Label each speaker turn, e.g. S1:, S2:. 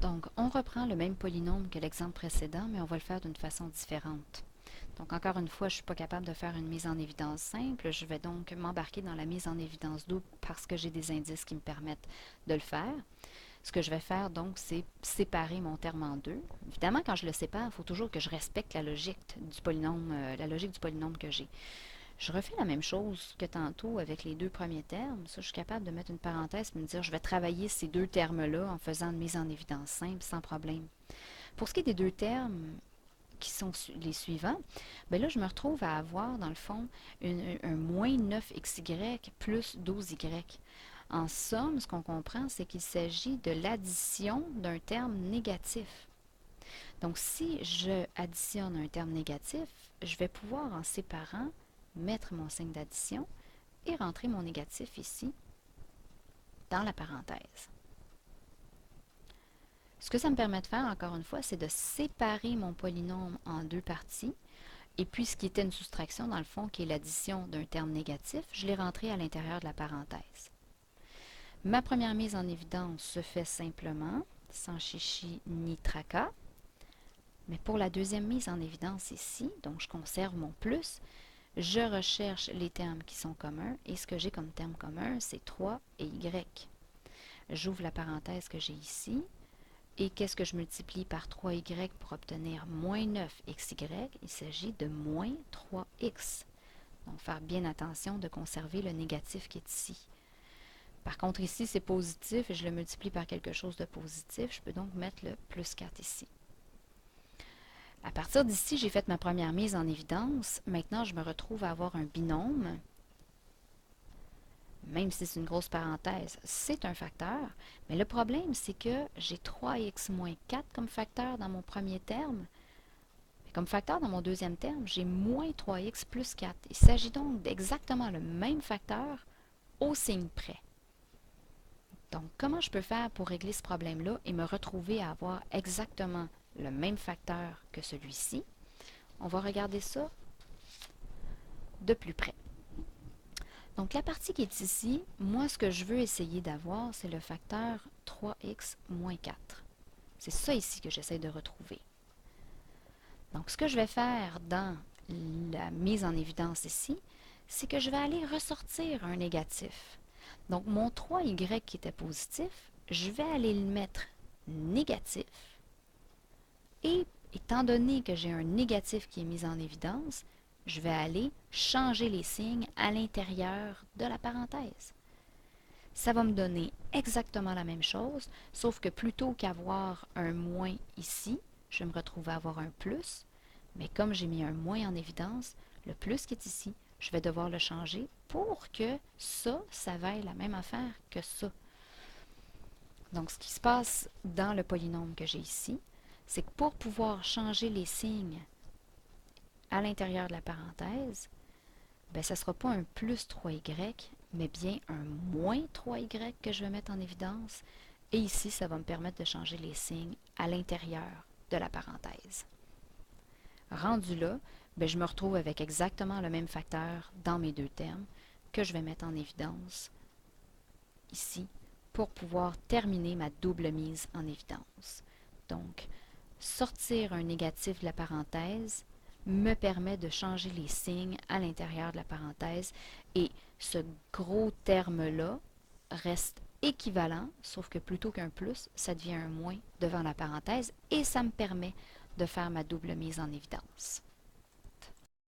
S1: Donc, on reprend le même polynôme que l'exemple précédent, mais on va le faire d'une façon différente. Donc, encore une fois, je ne suis pas capable de faire une mise en évidence simple. Je vais donc m'embarquer dans la mise en évidence double parce que j'ai des indices qui me permettent de le faire. Ce que je vais faire, donc, c'est séparer mon terme en deux. Évidemment, quand je le sépare, il faut toujours que je respecte la logique du polynôme que j'ai. Je refais la même chose que tantôt avec les deux premiers termes. Ça, je suis capable de mettre une parenthèse et me dire je vais travailler ces deux termes-là en faisant une mise en évidence simple sans problème. Pour ce qui est des deux termes qui sont les suivants, bien là, je me retrouve à avoir, dans le fond, un moins 9xy plus 12y. En somme, ce qu'on comprend, c'est qu'il s'agit de l'addition d'un terme négatif. Donc, si je additionne un terme négatif, je vais pouvoir, en séparant, mettre mon signe d'addition et rentrer mon négatif ici, dans la parenthèse. Ce que ça me permet de faire, encore une fois, c'est de séparer mon polynôme en deux parties. Et puis, ce qui était une soustraction, dans le fond, qui est l'addition d'un terme négatif, je l'ai rentré à l'intérieur de la parenthèse. Ma première mise en évidence se fait simplement, sans chichi ni tracas. Mais pour la deuxième mise en évidence ici, donc je conserve mon plus, je recherche les termes qui sont communs et ce que j'ai comme terme commun, c'est 3 et y. J'ouvre la parenthèse que j'ai ici et qu'est-ce que je multiplie par 3y pour obtenir moins 9xy? Il s'agit de moins 3x. Donc, faire bien attention de conserver le négatif qui est ici. Par contre, ici, c'est positif et je le multiplie par quelque chose de positif. Je peux donc mettre le plus 4 ici. À partir d'ici, j'ai fait ma première mise en évidence. Maintenant, je me retrouve à avoir un binôme. Même si c'est une grosse parenthèse, c'est un facteur. Mais le problème, c'est que j'ai 3x moins 4 comme facteur dans mon premier terme. Mais comme facteur dans mon deuxième terme, j'ai moins 3x plus 4. Il s'agit donc d'exactement le même facteur au signe près. Donc, comment je peux faire pour régler ce problème-là et me retrouver à avoir exactement le même facteur que celui-ci? On va regarder ça de plus près. Donc, la partie qui est ici, moi, ce que je veux essayer d'avoir, c'est le facteur 3x moins 4. C'est ça ici que j'essaie de retrouver. Donc, ce que je vais faire dans la mise en évidence ici, c'est que je vais aller ressortir un négatif. Donc, mon 3y qui était positif, je vais aller le mettre négatif. Et étant donné que j'ai un négatif qui est mis en évidence, je vais aller changer les signes à l'intérieur de la parenthèse. Ça va me donner exactement la même chose, sauf que plutôt qu'avoir un moins ici, je vais me retrouver à avoir un plus, mais comme j'ai mis un moins en évidence, le plus qui est ici, je vais devoir le changer pour que ça vaille la même affaire que ça. Donc, ce qui se passe dans le polynôme que j'ai ici, c'est que pour pouvoir changer les signes à l'intérieur de la parenthèse, ben, ça ne sera pas un plus 3y, mais bien un moins 3y que je vais mettre en évidence. Et ici, ça va me permettre de changer les signes à l'intérieur de la parenthèse. Rendu là, ben, je me retrouve avec exactement le même facteur dans mes deux termes que je vais mettre en évidence ici pour pouvoir terminer ma double mise en évidence. Donc, sortir un négatif de la parenthèse me permet de changer les signes à l'intérieur de la parenthèse et ce gros terme-là reste équivalent, sauf que plutôt qu'un plus, ça devient un moins devant la parenthèse et ça me permet de faire ma double mise en évidence.